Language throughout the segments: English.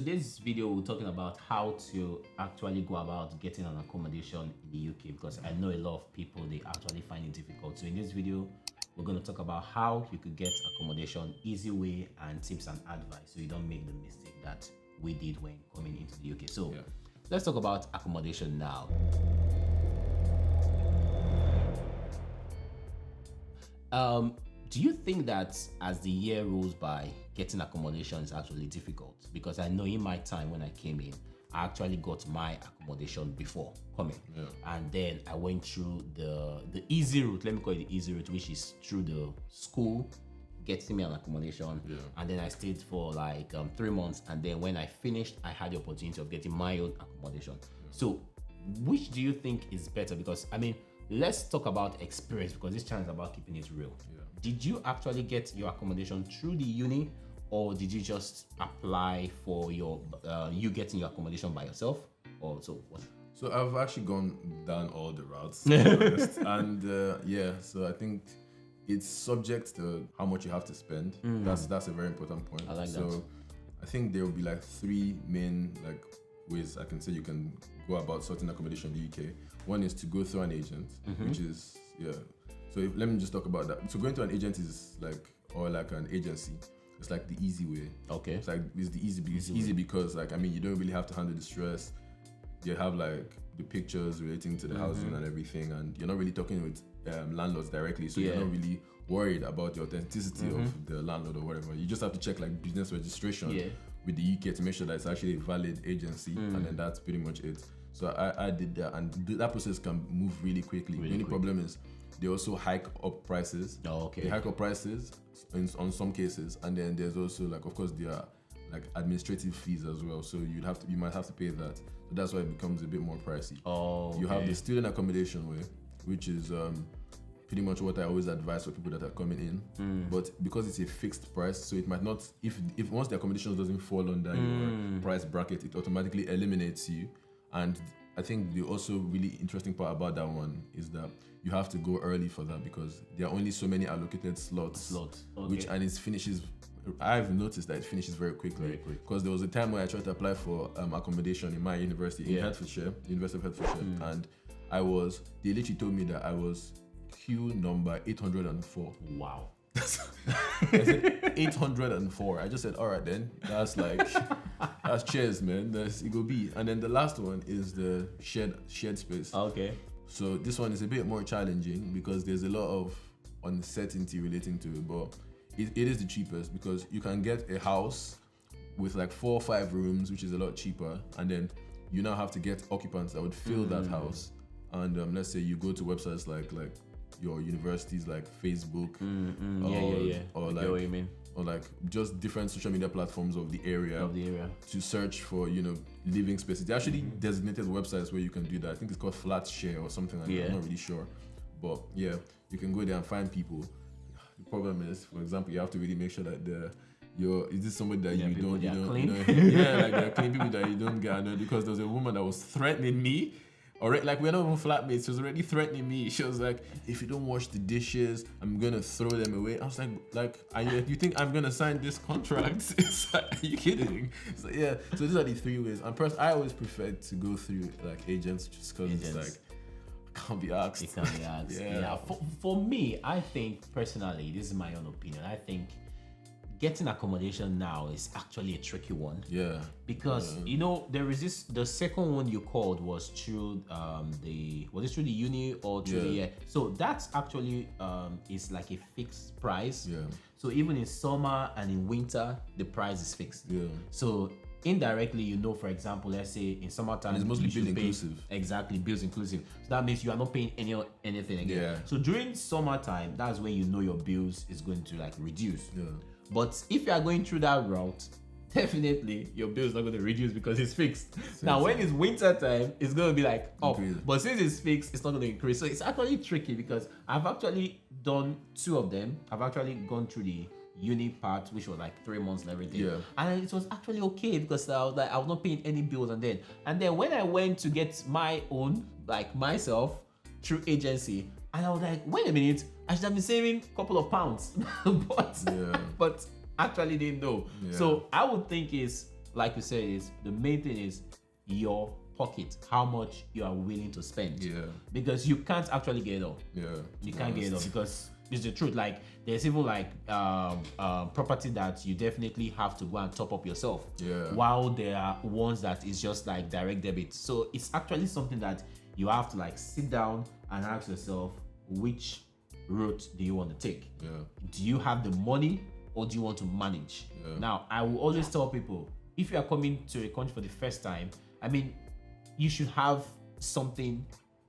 today's video we're talking about how to actually go about getting an accommodation in the UK, because I know a lot of people, they actually find it difficult. So in this video we're going to talk about how you could get accommodation, easy way, and tips and advice so you don't make the mistake that we did when coming into the UK. So let's talk about accommodation now. Do you think that as the year rolls by, getting accommodation is actually difficult? Because I know in my time when I came in, I actually got my accommodation before coming. And then I went through the easy route, let me call it the easy route, which is through the school, getting me an accommodation. And then I stayed for like 3 months. And then when I finished, I had the opportunity of getting my own accommodation. So which do you think is better? Because I mean, let's talk about experience, because this channel is about keeping it real. Did you actually get your accommodation through the uni, or did you just apply for your you getting your accommodation by yourself, or so what? So I've actually gone down all the routes, to be honest. And yeah, so I think it's subject to how much you have to spend. That's a very important point. I like that. So I think there will be like 3 main ways I can say you can go about sorting accommodation in the UK. One is to go through an agent, which is So let me just talk about that. So going to an agent is like an agency. It's like the easy way. Okay. It's the easy because I mean, you don't really have to handle the stress. You have like the pictures relating to the housing and everything, and you're not really talking with landlords directly, so you're not really worried about the authenticity of the landlord or whatever. You just have to check like business registration with the UK to make sure that it's actually a valid agency, and then that's pretty much it. So I did that, and that process can move really quickly. The only problem is they also hike up prices. They hike up prices on some cases, and then there's also of course there are like administrative fees as well. So you might have to pay that. So that's why it becomes a bit more pricey. You have the student accommodation way, which is pretty much what I always advise for people that are coming in. But because it's a fixed price, so it might not, if once the accommodation doesn't fall under your price bracket, it automatically eliminates you. And I think the also really interesting part about that one is that you have to go early for that, because there are only so many allocated slots. And it finishes. I've noticed that it finishes very quickly. Because there was a time where I tried to apply for accommodation in my university in Hertfordshire, University of Hertfordshire, and they literally told me that I was queue number 804. Wow. I said 804. I just said, all right then. That's cheers, man. That's it go be. And then the last one is the shared space. Okay. So this one is a bit more challenging because there's a lot of uncertainty relating to it, but it is the cheapest, because you can get a house with like 4 or 5 rooms, which is a lot cheaper, and then you now have to get occupants that would fill that house. And let's say you go to websites like your universities, like Facebook, or like just different social media platforms of the area to search for living spaces. They actually designated websites where you can do that. I think it's called Flat Share or something like that. I'm not really sure, but yeah, you can go there and find people. The problem is, for example, you have to really make sure that is this somebody that you don't like they're clean people that you don't get annoyed, because there's a woman that was threatening me. Already, like, we're not even flatmates. She was already threatening me. She was like, if you don't wash the dishes, I'm gonna throw them away. I was like, you think I'm gonna sign this contract? It's like, are you kidding? So yeah, so these are the 3 ways. And I always prefer to go through like agents, just because it's like, I can't be asked. It can't be asked. Yeah. For me, I think personally, this is my own opinion, I think getting accommodation now is actually a tricky one. Because there is the second one you called was through was it through the uni or through the year? So that's actually is like a fixed price. So even in summer and in winter, the price is fixed. So indirectly, for example, let's say in summertime, and it's mostly bill inclusive. Exactly, bills inclusive. So that means you are not paying anything again. So during summertime, that's when your bills is going to like reduce. But if you are going through that route, definitely your bill is not going to reduce because it's fixed. Now, when it's winter time, it's going to be like up. But since it's fixed, it's not going to increase. So it's actually tricky, because I've actually done 2 of them. I've actually gone through the uni part, which was like 3 months and everything. And it was actually okay, because I was not paying any bills. And then when I went to get my own, like myself, through agency, and I was like, wait a minute, I should have been saving a couple of pounds. but actually didn't know. So I would think is like you said, is the main thing is your pocket, how much you are willing to spend. Yeah. Because you can't actually get it all. Yeah. You can't get it all because it's the truth. Like there's even like property that you definitely have to go and top up yourself. Yeah. While there are ones that is just like direct debit. So it's actually something that you have to like sit down and ask yourself, which route do you want to take? Yeah. Do you have the money or do you want to manage? Yeah. Now, I will always tell people, if you are coming to a country for the first time, I mean, you should have something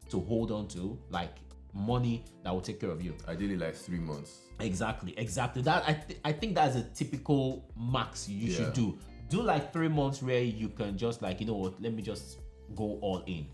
to hold on to, like money that will take care of you. Ideally, like 3 months. Exactly. That I think that's a typical max you should do. Do like 3 months where you can just like, you know what, let me just go all in.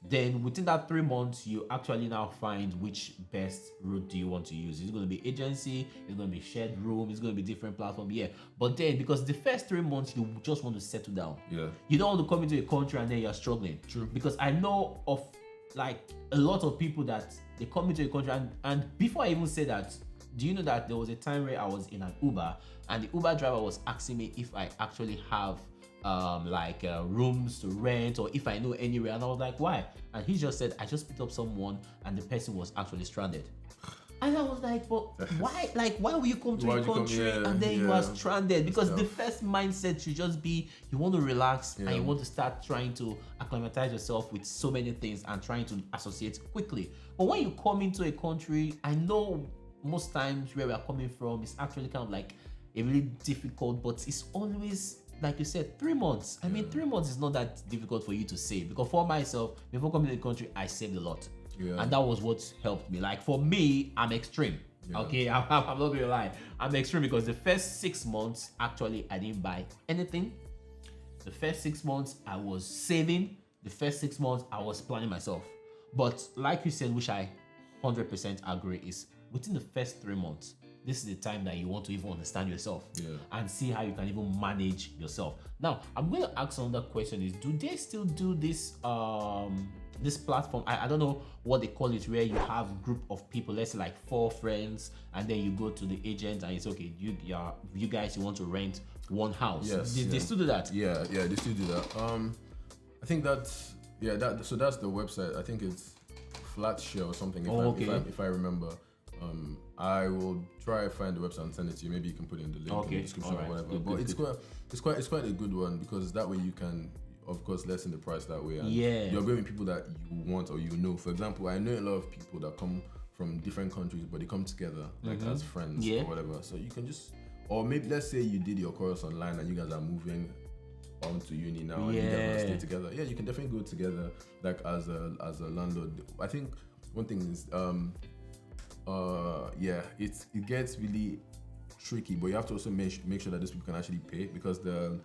Then within that 3 months, you actually now find which best route do you want to use. It's going to be agency, it's going to be shared room, it's going to be different platform. Yeah. But then because the first 3 months, you just want to settle down. Yeah. You don't want to come into a country and then you're struggling. True. Because I know of like a lot of people that they come into a country and before I even say that, do you know that there was a time where I was in an Uber and the Uber driver was asking me if I actually have rooms to rent or if I know anywhere, and I was like, why? And he just said, I just picked up someone and the person was actually stranded. And I was like, but why? Like, why will you come to a country and then you are stranded? Because the first mindset should just be you want to relax and you want to start trying to acclimatize yourself with so many things and trying to associate quickly. But when you come into a country, I know most times where we are coming from is actually kind of like a really difficult, but it's always, like you said, 3 months. I mean, 3 months is not that difficult for you to save. Because for myself, before coming to the country, I saved a lot. Yeah. And that was what helped me. Like for me, I'm extreme. Yeah. Okay, I'm not gonna lie. I'm extreme because the first 6 months, actually, I didn't buy anything. The first 6 months, I was saving. The first 6 months, I was planning myself. But like you said, which I 100% agree, is within the first 3 months, this is the time that you want to even understand yourself and see how you can even manage yourself. Now, I'm going to ask another question is, do they still do this this platform? I don't know what they call it, where you have a group of people, let's say like 4 friends, and then you go to the agent and it's okay, you guys, you want to rent one house. Yes. They still do that? Yeah, they still do that. I think that's so that's the website. I think it's Flatshare or something if I remember. I will try to find the website and send it to you. Maybe you can put it in the link in the description or whatever. But it's quite a good one because that way you can, of course, lessen the price that way. And you're going with people that you want or you know. For example, I know a lot of people that come from different countries, but they come together like as friends or whatever. So you can just, or maybe let's say you did your course online and you guys are moving on to uni now and you guys want to stay together. Yeah, you can definitely go together like as a landlord. I think one thing is it gets really tricky, but you have to also make sure that these people can actually pay because the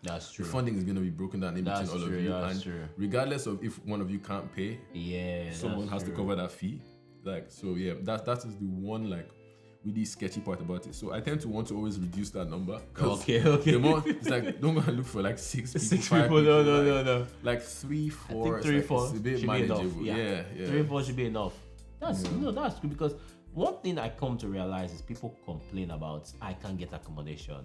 funding is going to be broken down in between all of you. And regardless of if one of you can't pay, someone has to cover that fee. Like, so yeah, that is the one like really sketchy part about it. So I tend to want to always reduce that number. Okay. The more, it's like, don't go and look for like 6 people. 6 people, no. Like 3, 4. I think 3, 4 it's a bit should manageable. be enough. Yeah. 3, 4 should be enough. That's good because one thing I come to realize is people complain about, I can't get accommodation,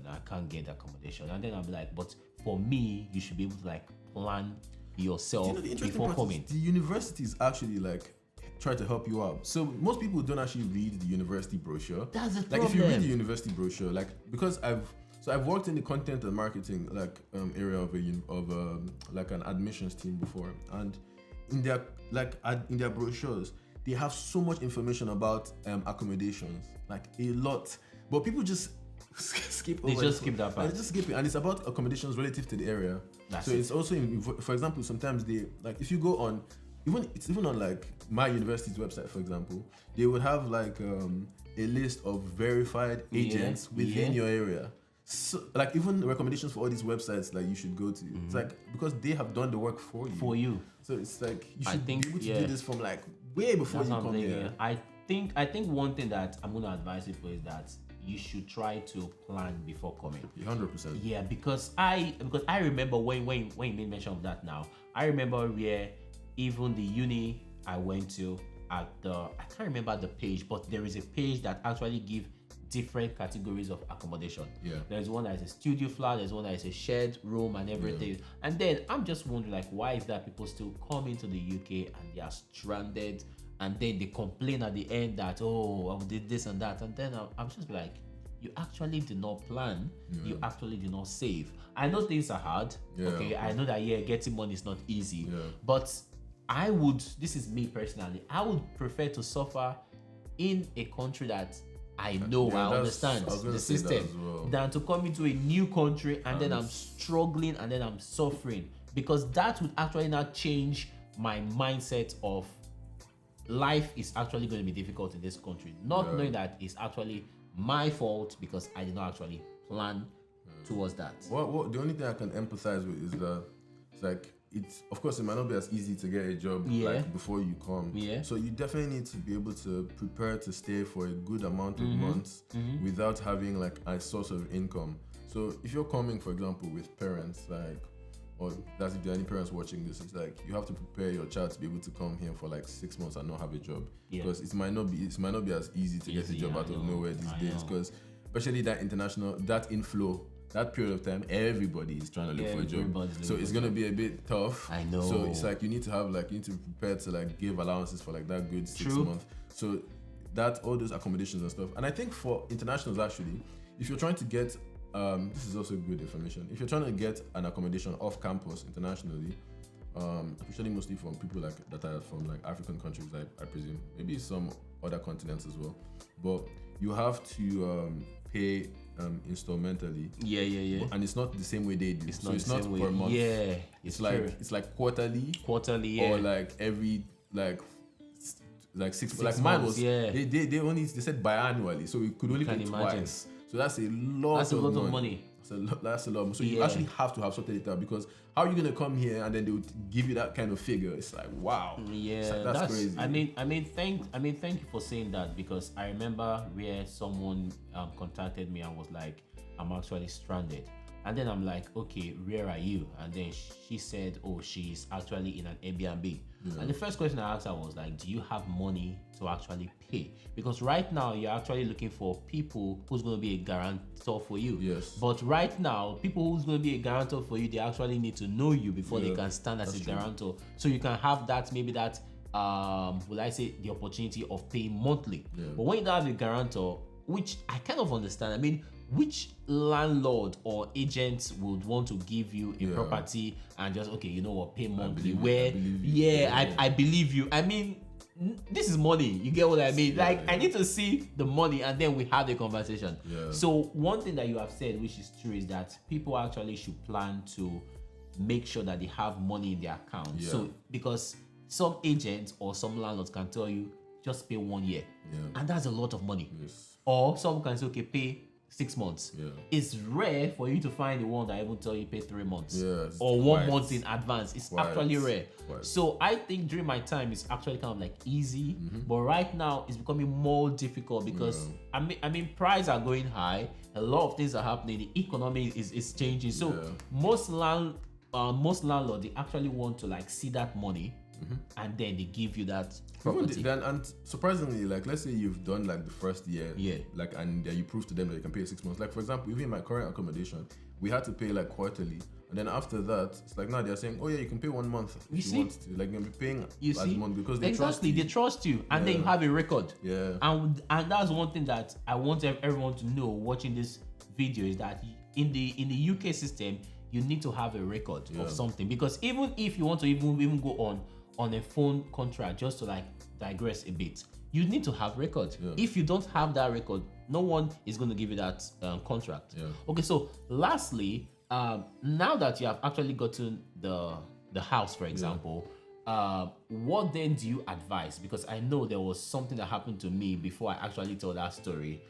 and then I'll be like, but for me, you should be able to like plan yourself before coming. The universities actually like try to help you out. So most people don't actually read the university brochure. That's the problem. Like if you read the university brochure, like because I've worked in the content and marketing like area of like an admissions team before, and in their brochures they have so much information about accommodations, like a lot, but people just skip over. They just skip that part. They just skip it, and it's about accommodations relative to the area. It's also for example, sometimes they like if you go on even on like my university's website, for example, they would have like a list of verified agents within your area. So like even recommendations for all these websites like you should go to. It's like because they have done the work for you. So it's like you should be able to do this from like way before you come here. I think one thing that I'm gonna advise people is that you should try to plan before coming. 100%. Yeah, because I remember when you made mention of that now, I remember where even the uni I went to I can't remember the page, but there is a page that actually give different categories of accommodation. Yeah. There's one that is a studio flat, there's one that is a shared room and everything. Yeah. And then I'm just wondering, like, why is that people still come into the UK and they are stranded, and then they complain at the end that, oh, I did this and that, and then I'm just like, you actually did not plan, you actually did not save. I know things are hard, okay, I know that getting money is not easy, but I would, this is me personally, I would prefer to suffer in a country that I know, I understand the system, than to come into a new country and then I'm struggling and then I'm suffering, because that would actually not change my mindset of life is actually going to be difficult in this country, not knowing that it's actually my fault because I did not actually plan towards that. What the only thing I can empathize with is that it's like, it's, of course, it might not be as easy to get a job like before you come. So you definitely need to be able to prepare to stay for a good amount of months without having like a source of income. So if you're coming, for example, with parents, like, or that's if there are any parents watching this, it's like you have to prepare your child to be able to come here for like 6 months and not have a job, because it might not be as easy to get a job out of nowhere these days, because especially that inflow, that period of time, everybody is trying to look for a job. So it's gonna be a bit tough. I know. So it's like you need to be prepared to like give allowances for like that good 6 months. So that, all those accommodations and stuff. And I think for internationals, actually, if you're trying to get this is also good information. If you're trying to get an accommodation off campus internationally, especially mostly from people like that are from like African countries, I presume, maybe some other continents as well, but you have to pay installmentally. And it's not the same way they do. It's not per month. It's like quarterly, or like every like 6 like mine was they said biannually, so we could only pay twice. So that's a lot of money. That's a lot. So you actually have to have sorted it out, because how are you gonna come here and then they would give you that kind of figure? It's like, wow. It's like, that's crazy. I mean, thank you for saying that, because I remember where someone contacted me and was like, I'm actually stranded. And then I'm like, okay, where are you? And then she said, oh, she's actually in an Airbnb. And the first question I asked her was like, do you have money to actually pay? Because right now you're actually looking for people who's going to be a guarantor for you. But right now, people who's going to be a guarantor for you, they actually need to know you before they can stand as a guarantor. So you can have that, maybe that, will I say, the opportunity of paying monthly. But when you don't have a guarantor, which I kind of understand, I mean, which landlord or agent would want to give you a property and just, okay, you know what, pay monthly? I believe you. I mean, this is money. You get what I mean? I need to see the money and then we have the conversation. So one thing that you have said, which is true, is that people actually should plan to make sure that they have money in their account. So because some agents or some landlords can tell you, just pay 1 year. And that's a lot of money. Or some can say, okay, pay 6 months. It's rare for you to find the one that even tell you pay 3 months or 1 month in advance. It's actually rare. So I think during my time it's actually kind of like easy, but right now it's becoming more difficult because I mean prices are going high. A lot of things are happening. The economy is changing. So most landlords, they actually want to like see that money and then they give you that property. And surprisingly, like let's say you've done like the first year, like, and you prove to them that you can pay 6 months. Like for example, even in my current accommodation, we had to pay like quarterly, and then after that, it's like now they're saying, oh yeah, you can pay 1 month if you want to. Like you'll be paying as a month because they trust you. They trust you, and then you have a record. And that's one thing that I want everyone to know watching this video, is that in the UK system, you need to have a record of something, because even if you want to even go on a phone contract, just to like digress a bit, you need to have records. If you don't have that record, no one is going to give you that contract. Okay, so lastly, now that you have actually gotten the house, for example, what then do you advise? Because I know there was something that happened to me before I actually told that story.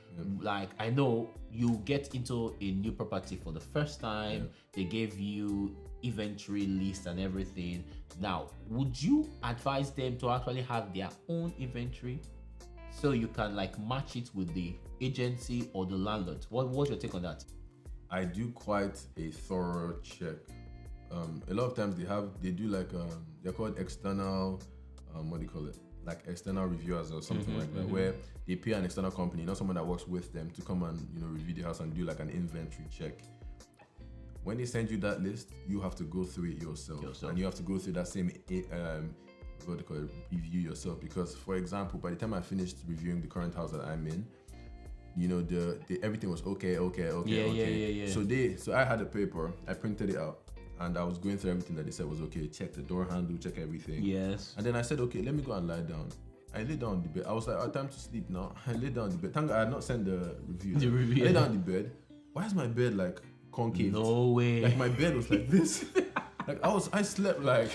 Like, I know you get into a new property for the first time, they gave you inventory list and everything. Now, would you advise them to actually have their own inventory so you can like match it with the agency or the landlord? What's your take on that? I do quite a thorough check. A lot of times they do like they're called external what do you call it, like external reviewers or something like that, where they pay an external company, not someone that works with them, to come and review the house and do like an inventory check. When they send you that list, you have to go through it yourself. And you have to go through that same what they call it, review yourself. Because, for example, by the time I finished reviewing the current house that I'm in, the everything was okay. So I had a paper, I printed it out, and I was going through everything that they said was okay. Check the door handle, check everything. Yes. And then I said, okay, let me go and lie down. I lay down on the bed. I was like, time to sleep now. I lay down on the bed. Thank God I had not sent the review. I lay down on the bed. Why is my bed like concave? No way. Like my bed was like this. Like I slept like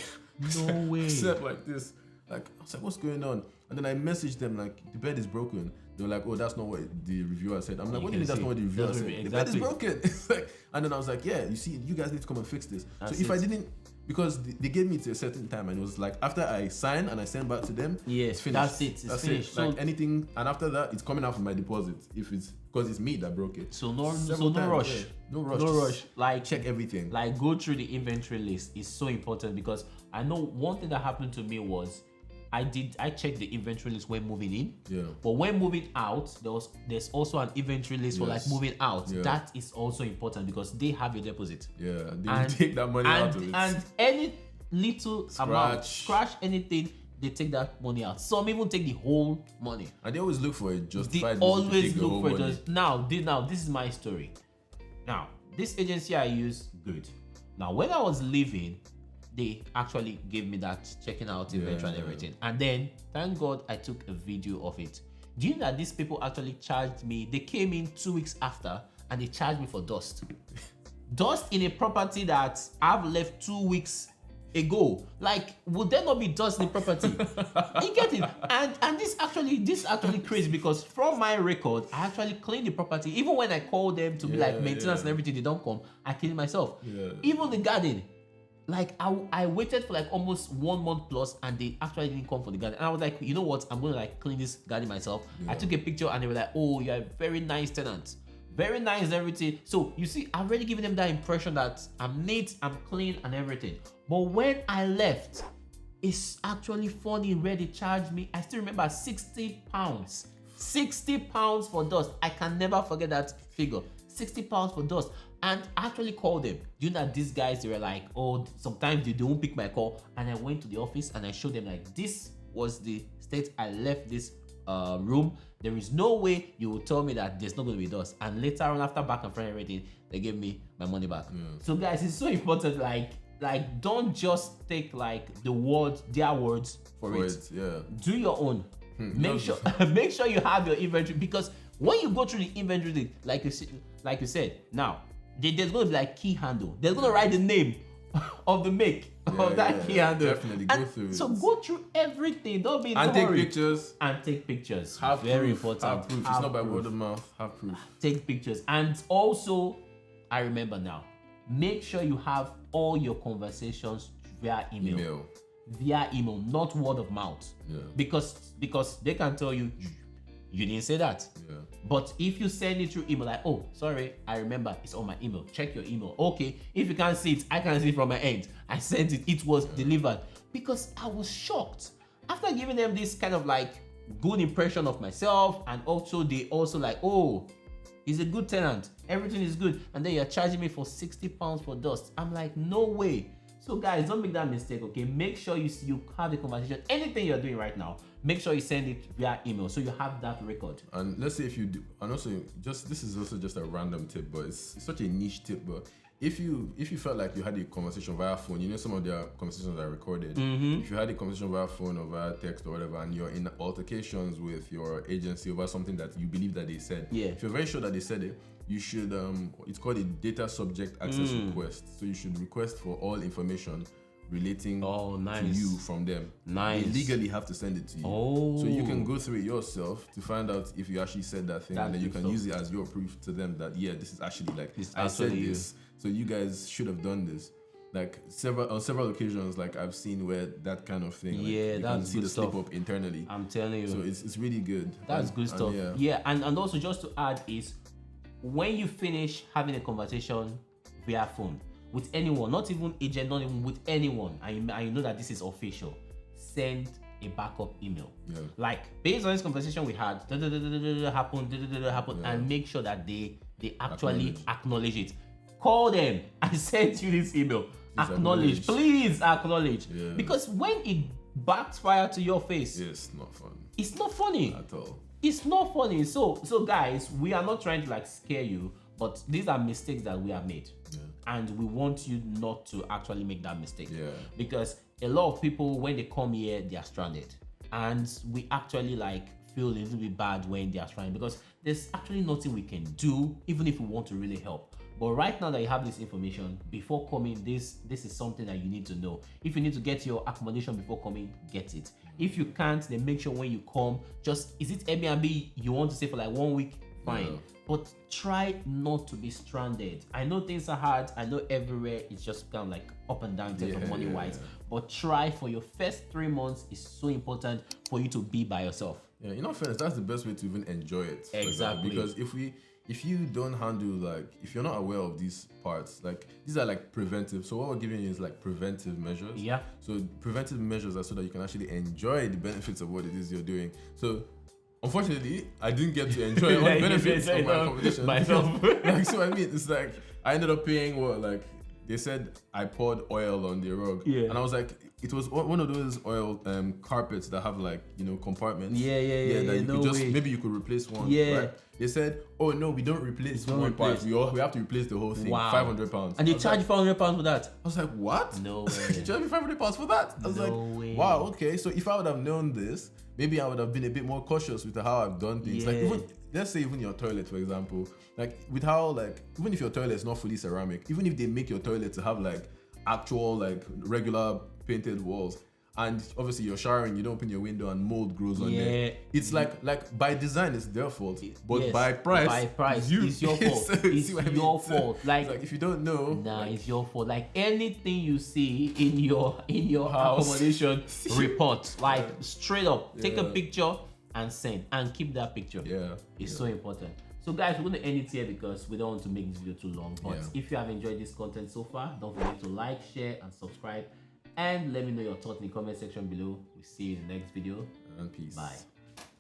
no way. I slept like this. Like I was like, what's going on? And then I messaged them like, the bed is broken. They were like, oh, that's not what the reviewer said. I'm like, what do you mean that's not what the reviewer said? Exactly. The bed is broken. It's like, and then I was like, yeah, you see, you guys need to come and fix this. That's so if I didn't, because they gave me to a certain time, and it was like after I sign and I send back to them, yes, it's finished. That's it. It's finished. Like anything, and after that, it's coming out from my deposit if it's because it's me that broke it. So no rush. Yeah. No rush. Like check everything. Like go through the inventory list is so important, because I know one thing that happened to me was I checked the inventory list when moving in. Yeah. But when moving out, there's also an inventory list for like moving out. Yeah. That is also important because they have your deposit. Yeah. They take that money out of it. And any little amount, scratch anything, they take that money out. Some even take the whole money. And they always look for a justified They always to look for it. Now, this is my story. Now, this agency I use, good. Now, when I was leaving, they actually gave me that checking out inventory and everything. And then, thank God, I took a video of it. Do you know that these people actually charged me? They came in 2 weeks after and they charged me for dust. Dust in a property that I've left 2 weeks ago. Like, would there not be dust in the property? You get it? And this actually crazy, because from my record, I actually clean the property. Even when I call them to be like maintenance and everything, they don't come. I clean it myself. Yeah. Even the garden. Like I waited for like almost 1 month plus, and they actually didn't come for the garden. And I was like, you know what? I'm gonna like clean this garden myself. I took a picture and they were like, oh, you're a very nice tenant. Very nice and everything. So you see, I've already given them that impression that I'm neat, I'm clean and everything. But when I left, it's actually funny where they charged me. I still remember £60. £60 for dust. I can never forget that figure. £60 for dust. And I actually called them. You know that these guys, they were like, oh, sometimes they don't pick my call. And I went to the office and I showed them like, this was the state I left this room. There is no way you will tell me that there's not going to be dust. And later on, after back and front and everything, they gave me my money back. So guys, it's so important. Like don't just take like their words for it. Yeah. Do your own. Make sure you have your inventory, because when you go through the inventory, like you said, now there's going to be like key handle. They're going to write the name of the make of that key handle. Definitely go through it. So go through everything. Don't be in and a hurry. And take pictures. Have very proof. Important. Have proof. It's not by word of mouth. Have proof. Take pictures. And also, I remember now, make sure you have all your conversations via email. Via email, not word of mouth. Yeah. Because they can tell you didn't say that. Yeah. But if you send it through email, like, oh, sorry, I remember it's on my email. Check your email. Okay, if you can't see it, I can see it from my end. I sent it. It was delivered. Because I was shocked. After giving them this kind of like good impression of myself, and also they also like, oh, he's a good tenant. Everything is good. And then you're charging me for £60 for dust. I'm like, no way. So guys, don't make that mistake, okay? Make sure you have the conversation. Anything you're doing right now, make sure you send it via email so you have that record. And let's say if you do, and also this is also just a random tip, but it's such a niche tip. But if you felt like you had a conversation via phone, you know some of their conversations are recorded. If you had a conversation via phone or via text or whatever, and you're in altercations with your agency over something that you believe that they said, if you're very sure that they said it, you should it's called a data subject access request. So you should request for all information relating to you from them. They legally have to send it to you. So you can go through it yourself to find out if you actually said that thing, and then you can use it as your proof to them that this is actually like I said this. So you guys should have done this. Like on several occasions, like I've seen where that kind of thing, you can see the slip up internally. I'm telling you. So it's really good. That's good stuff. And also just to add is, when you finish having a conversation via phone with anyone, not even agent, not even with anyone, and you know that this is official, send a backup email. Yeah. Like based on this conversation we had, happened, and make sure that they actually acknowledge it. Call them. I sent you this email. Acknowledge. Please acknowledge. Yeah. Because when it backfires to your face, it's not fun. It's not funny At all. It's not funny. So guys, we are not trying to like scare you, but these are mistakes that we have made. Yeah. And we want you not to actually make that mistake. Yeah. Because a lot of people, when they come here, they are stranded. And we actually like feel a little bit bad when they are stranded because there's actually nothing we can do, even if we want to really help. But right now that you have this information, before coming, this is something that you need to know. If you need to get your accommodation before coming, get it. If you can't, then make sure when you come, is it Airbnb you want to stay for like 1 week? Fine. Yeah. But try not to be stranded. I know things are hard. I know everywhere it's just kind of like up and down in terms of money-wise. But try for your first 3 months is so important for you to be by yourself. Yeah, in all fairness, that's the best way to even enjoy it. Exactly. Because if you don't handle, like, if you're not aware of these parts, like, these are like preventive. So what we're giving you is like preventive measures. Yeah. So preventive measures are so that you can actually enjoy the benefits of what it is you're doing. So unfortunately, I didn't get to enjoy all the benefits of my accommodation. Myself. Like, so I mean, it's like, I ended up paying they said I poured oil on the rug. Yeah. And I was like, it was one of those oil carpets that have like, compartments. Yeah. That you could just, maybe you could replace one. Yeah. Right? They said, oh no, we don't replace one part. We have to replace the whole thing. Wow. £500. And they charge you £500 for that? I was like, what? No way. You charge me £500 for that? I was way. Wow, okay. So if I would have known this, maybe I would have been a bit more cautious with how I've done things. Yeah. Like let's say even your toilet, for example, like with how like even if your toilet is not fully ceramic, even if they make your toilet to have like actual like regular painted walls, and obviously you're showering, you don't open your window and mold grows on there. It's like by design it's their fault, but by price it's your fault. It's your fault. Like if you don't know, it's your fault. Like anything you see in your house, accommodation, report. Like straight up, take a picture and send, and keep that picture. It's so important. So guys, we're going to end it here because we don't want to make this video too long. But if you have enjoyed this content so far, don't forget to like, share, and subscribe. And let me know your thoughts in the comment section below. We'll see you in the next video. And peace. Bye.